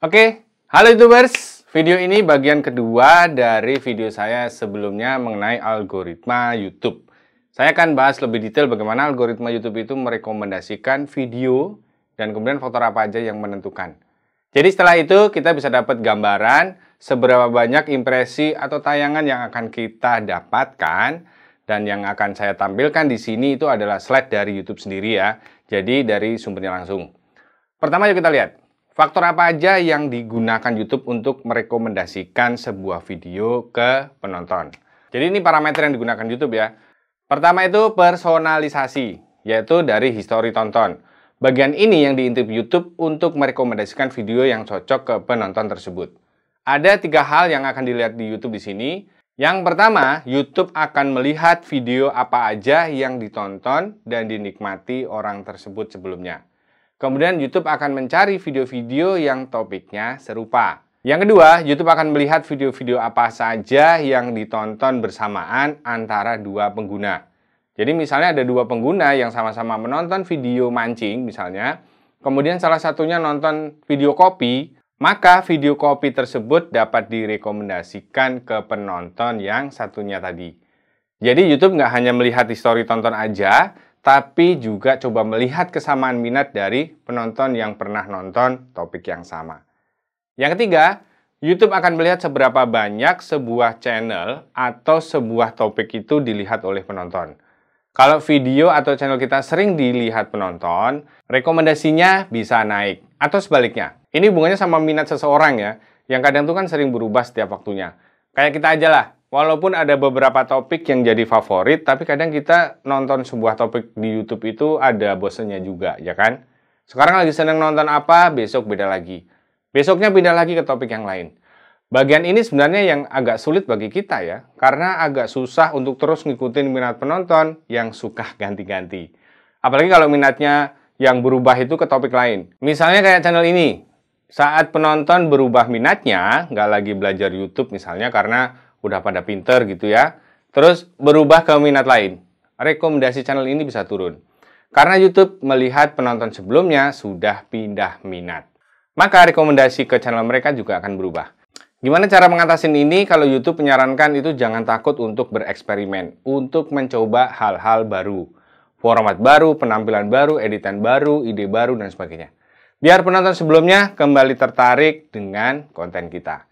Oke, halo YouTubers. Video ini bagian kedua dari video saya sebelumnya mengenai algoritma YouTube. Saya akan bahas lebih detail bagaimana algoritma YouTube itu merekomendasikan video dan kemudian faktor apa aja yang menentukan. Jadi setelah itu kita bisa dapat gambaran seberapa banyak impresi atau tayangan yang akan kita dapatkan, dan yang akan saya tampilkan di sini itu adalah slide dari YouTube sendiri ya. Jadi dari sumbernya langsung. Pertama yuk kita lihat. Faktor apa aja yang digunakan YouTube untuk merekomendasikan sebuah video ke penonton. Jadi ini parameter yang digunakan YouTube ya. Pertama itu personalisasi, yaitu dari histori tonton. Bagian ini yang diintip YouTube untuk merekomendasikan video yang cocok ke penonton tersebut. Ada 3 hal yang akan dilihat di YouTube di sini. Yang pertama, YouTube akan melihat video apa aja yang ditonton dan dinikmati orang tersebut sebelumnya. Kemudian YouTube akan mencari video-video yang topiknya serupa. Yang kedua, YouTube akan melihat video-video apa saja yang ditonton bersamaan antara dua pengguna. Jadi misalnya ada 2 pengguna yang sama-sama menonton video mancing misalnya, kemudian salah satunya nonton video kopi, maka video kopi tersebut dapat direkomendasikan ke penonton yang satunya tadi. Jadi YouTube nggak hanya melihat histori tonton aja, tapi juga coba melihat kesamaan minat dari penonton yang pernah nonton topik yang sama. Yang ketiga, YouTube akan melihat seberapa banyak sebuah channel atau sebuah topik itu dilihat oleh penonton. Kalau video atau channel kita sering dilihat penonton, rekomendasinya bisa naik. Atau sebaliknya, ini hubungannya sama minat seseorang ya, yang kadang tuh kan sering berubah setiap waktunya. Kayak kita aja lah. Walaupun ada beberapa topik yang jadi favorit, tapi kadang kita nonton sebuah topik di YouTube itu ada bosennya juga, ya kan? Sekarang lagi seneng nonton apa, besok beda lagi. Besoknya pindah lagi ke topik yang lain. Bagian ini sebenarnya yang agak sulit bagi kita ya, karena agak susah untuk terus ngikutin minat penonton yang suka ganti-ganti. Apalagi kalau minatnya yang berubah itu ke topik lain. Misalnya kayak channel ini, saat penonton berubah minatnya, nggak lagi belajar YouTube misalnya karena udah pada pinter gitu ya, terus berubah ke minat lain, rekomendasi channel ini bisa turun. Karena YouTube melihat penonton sebelumnya sudah pindah minat. Maka rekomendasi ke channel mereka juga akan berubah. Gimana cara mengatasi ini? Kalau YouTube menyarankan itu jangan takut untuk bereksperimen, untuk mencoba hal-hal baru. Format baru, penampilan baru, editan baru, ide baru, dan sebagainya. Biar penonton sebelumnya kembali tertarik dengan konten kita.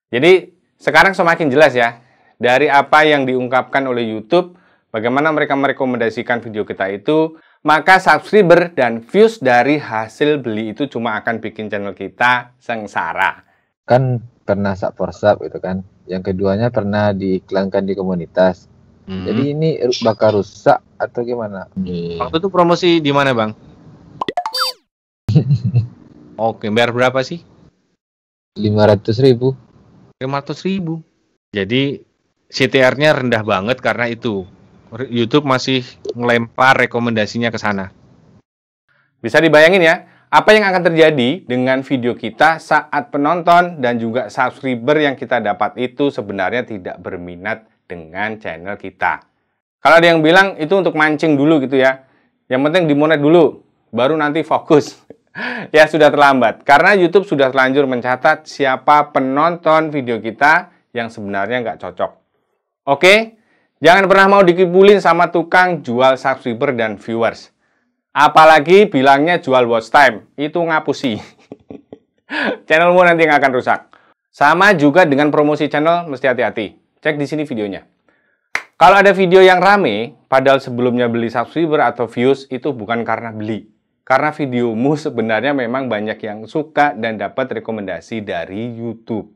Jadi, sekarang semakin jelas ya, dari apa yang diungkapkan oleh YouTube, bagaimana mereka merekomendasikan video kita itu, maka subscriber dan views dari hasil beli itu cuma akan bikin channel kita sengsara. Kan pernah sub for sub itu kan, yang keduanya pernah diiklankan di komunitas. Jadi ini bakal rusak atau gimana? Waktu itu promosi di mana bang? Oke, bayar berapa sih? 500.000. 500.000. Jadi CTR-nya rendah banget karena itu. YouTube masih ngelempar rekomendasinya ke sana. Bisa dibayangin ya, apa yang akan terjadi dengan video kita saat penonton dan juga subscriber yang kita dapat itu sebenarnya tidak berminat dengan channel kita. Kalau ada yang bilang itu untuk mancing dulu gitu ya, yang penting dimonet dulu, baru nanti fokus. Ya sudah terlambat, karena YouTube sudah terlanjur mencatat siapa penonton video kita yang sebenarnya nggak cocok. Oke, jangan pernah mau dikibulin sama tukang jual subscriber dan viewers. Apalagi bilangnya jual watch time, itu ngapusi. Channelmu nanti yang akan rusak. Sama juga dengan promosi channel, mesti hati-hati. Cek di sini videonya. Kalau ada video yang rame, padahal sebelumnya beli subscriber atau views, itu bukan karena beli. Karena videomu sebenarnya memang banyak yang suka dan dapat rekomendasi dari YouTube.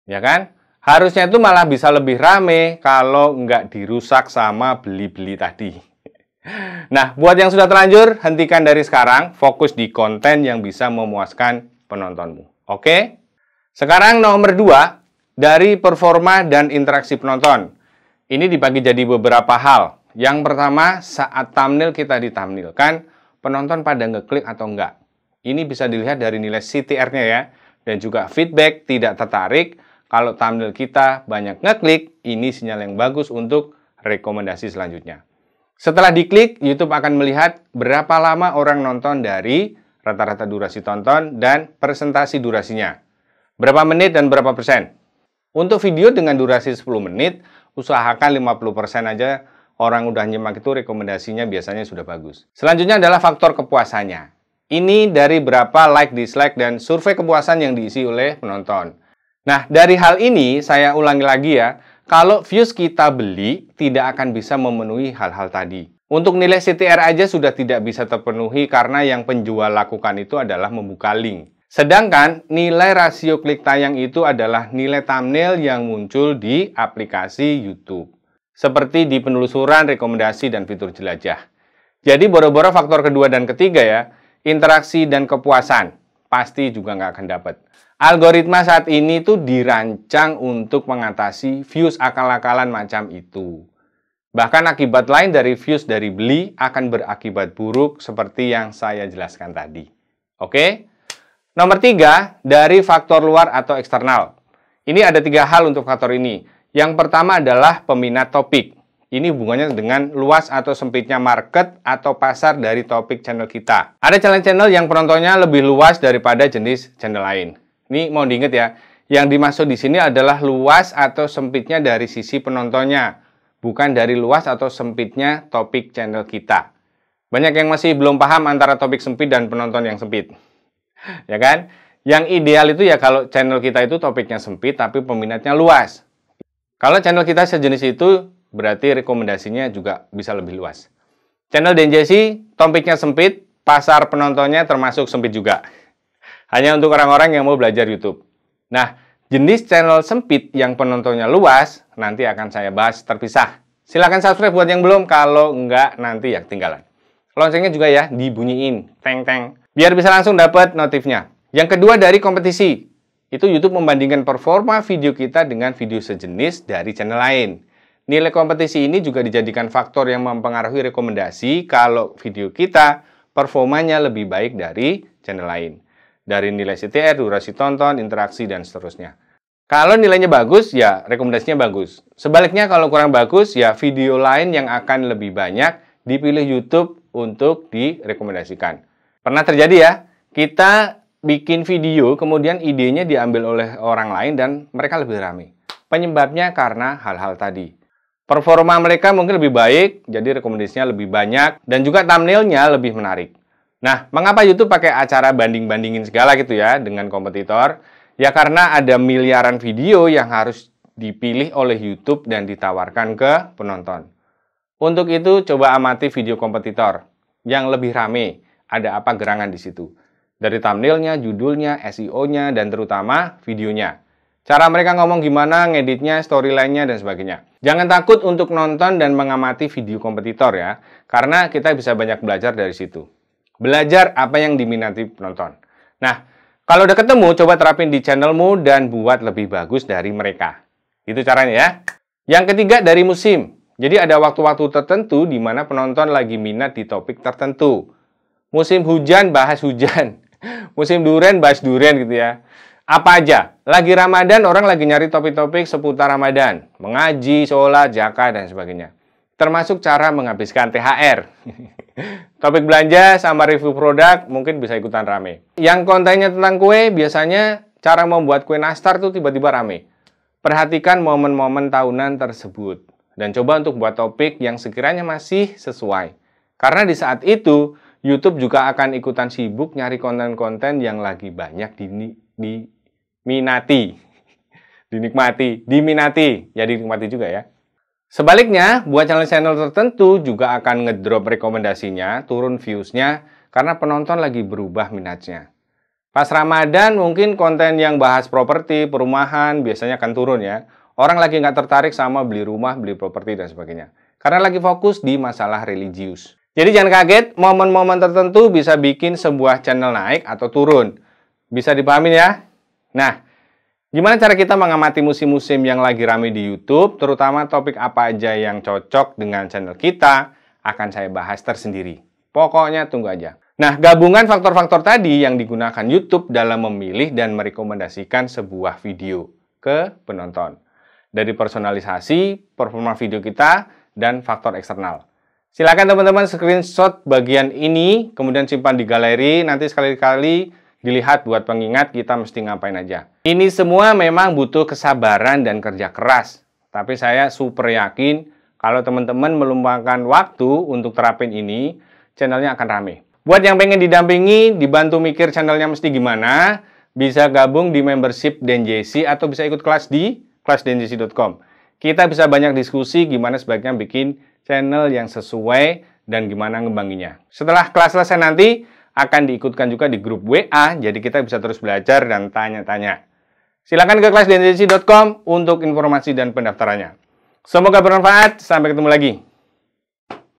Ya kan? Harusnya itu malah bisa lebih rame kalau nggak dirusak sama beli-beli tadi. Nah, buat yang sudah terlanjur, hentikan dari sekarang, fokus di konten yang bisa memuaskan penontonmu. Oke? Sekarang nomor 2, dari performa dan interaksi penonton. Ini dibagi jadi beberapa hal. Yang pertama, saat thumbnail kita dithumbnailkan, penonton pada ngeklik atau enggak. Ini bisa dilihat dari nilai CTR-nya ya. Dan juga feedback tidak tertarik. Kalau thumbnail kita banyak ngeklik, ini sinyal yang bagus untuk rekomendasi selanjutnya. Setelah diklik, YouTube akan melihat berapa lama orang nonton dari rata-rata durasi tonton, dan presentasi durasinya. Berapa menit dan berapa persen? Untuk video dengan durasi 10 menit, usahakan 50% aja orang udah nyimak itu rekomendasinya biasanya sudah bagus. Selanjutnya adalah faktor kepuasannya. Ini dari berapa like, dislike, dan survei kepuasan yang diisi oleh penonton. Nah, dari hal ini saya ulangi lagi ya, kalau views kita beli tidak akan bisa memenuhi hal-hal tadi. Untuk nilai CTR aja sudah tidak bisa terpenuhi karena yang penjual lakukan itu adalah membuka link. Sedangkan nilai rasio klik tayang itu adalah nilai thumbnail yang muncul di aplikasi YouTube. Seperti di penelusuran, rekomendasi, dan fitur jelajah. Jadi boro-boro faktor kedua dan ketiga ya, interaksi dan kepuasan, pasti juga nggak akan dapat. Algoritma saat ini tuh dirancang untuk mengatasi views akal-akalan macam itu. Bahkan akibat lain dari views dari beli akan berakibat buruk seperti yang saya jelaskan tadi. Oke? Nomor 3, dari faktor luar atau eksternal. Ini ada 3 hal untuk faktor ini. Yang pertama adalah peminat topik. Ini hubungannya dengan luas atau sempitnya market atau pasar dari topik channel kita. Ada channel-channel yang penontonnya lebih luas daripada jenis channel lain. Ini mau diingat ya, yang dimaksud di sini adalah luas atau sempitnya dari sisi penontonnya, bukan dari luas atau sempitnya topik channel kita. Banyak yang masih belum paham antara topik sempit dan penonton yang sempit. Ya kan? Yang ideal itu ya kalau channel kita itu topiknya sempit tapi peminatnya luas. Kalau channel kita sejenis itu, berarti rekomendasinya juga bisa lebih luas. Channel DNJC, topiknya sempit, pasar penontonnya termasuk sempit juga. Hanya untuk orang-orang yang mau belajar YouTube. Nah, jenis channel sempit yang penontonnya luas, nanti akan saya bahas terpisah. Silahkan subscribe buat yang belum, kalau enggak nanti ya ketinggalan. Loncengnya juga ya, dibunyiin, teng-teng, biar bisa langsung dapat notifnya. Yang kedua dari kompetisi, itu YouTube membandingkan performa video kita dengan video sejenis dari channel lain. Nilai kompetisi ini juga dijadikan faktor yang mempengaruhi rekomendasi kalau video kita performanya lebih baik dari channel lain. Dari nilai CTR, durasi tonton, interaksi, dan seterusnya. Kalau nilainya bagus, ya rekomendasinya bagus. Sebaliknya kalau kurang bagus, ya video lain yang akan lebih banyak dipilih YouTube untuk direkomendasikan. Pernah terjadi ya, kita bikin video, kemudian idenya diambil oleh orang lain dan mereka lebih ramai. Penyebabnya karena hal-hal tadi. Performa mereka mungkin lebih baik, jadi rekomendasinya lebih banyak, dan juga thumbnailnya lebih menarik. Nah, mengapa YouTube pakai acara banding-bandingin segala gitu ya dengan kompetitor? Ya karena ada miliaran video yang harus dipilih oleh YouTube dan ditawarkan ke penonton. Untuk itu, coba amati video kompetitor yang lebih rame. Ada apa gerangan di situ? Dari thumbnailnya, judulnya, SEO-nya, dan terutama videonya. Cara mereka ngomong gimana, ngeditnya, storyline-nya, dan sebagainya. Jangan takut untuk nonton dan mengamati video kompetitor ya, karena kita bisa banyak belajar dari situ. Belajar apa yang diminati penonton. Nah, kalau udah ketemu, coba terapin di channelmu dan buat lebih bagus dari mereka. Itu caranya ya. Yang ketiga dari musim. Jadi ada waktu-waktu tertentu di mana penonton lagi minat di topik tertentu. Musim hujan, bahas hujan. Musim durian, bahas durian gitu ya. Apa aja. Lagi Ramadan, orang lagi nyari topik-topik seputar Ramadan. Mengaji, sholat, zakat, dan sebagainya. Termasuk cara menghabiskan THR. Topik belanja sama review produk mungkin bisa ikutan rame. Yang kontennya tentang kue, biasanya cara membuat kue nastar tuh tiba-tiba rame. Perhatikan momen-momen tahunan tersebut. Dan coba untuk buat topik yang sekiranya masih sesuai. Karena di saat itu, YouTube juga akan ikutan sibuk nyari konten-konten yang lagi banyak diminati. Diminati. Ya dinikmati juga ya. Sebaliknya, buat channel-channel tertentu juga akan ngedrop rekomendasinya, turun views-nya, karena penonton lagi berubah minatnya. Pas Ramadan, mungkin konten yang bahas properti, perumahan, biasanya akan turun ya. Orang lagi nggak tertarik sama beli rumah, beli properti, dan sebagainya. Karena lagi fokus di masalah religius. Jadi jangan kaget, momen-momen tertentu bisa bikin sebuah channel naik atau turun. Bisa dipahamin ya? Nah, gimana cara kita mengamati musim-musim yang lagi rame di YouTube, terutama topik apa aja yang cocok dengan channel kita, akan saya bahas tersendiri. Pokoknya tunggu aja. Nah, gabungan faktor-faktor tadi yang digunakan YouTube dalam memilih dan merekomendasikan sebuah video ke penonton. Dari personalisasi, performa video kita, dan faktor eksternal. Silakan teman-teman screenshot bagian ini, kemudian simpan di galeri, nanti sekali-kali dilihat buat pengingat kita mesti ngapain aja. Ini semua memang butuh kesabaran dan kerja keras, tapi saya super yakin kalau teman-teman meluangkan waktu untuk terapin ini, channelnya akan rame. Buat yang pengen didampingi, dibantu mikir channelnya mesti gimana, bisa gabung di membership DenJC atau bisa ikut kelas di kelasdenjc.com. Kita bisa banyak diskusi gimana sebaiknya bikin channel yang sesuai dan gimana ngembanginnya. Setelah kelas selesai nanti akan diikutkan juga di grup WA, jadi kita bisa terus belajar dan tanya-tanya. Silakan ke kelasdenjc.com untuk informasi dan pendaftarannya. Semoga bermanfaat, sampai ketemu lagi.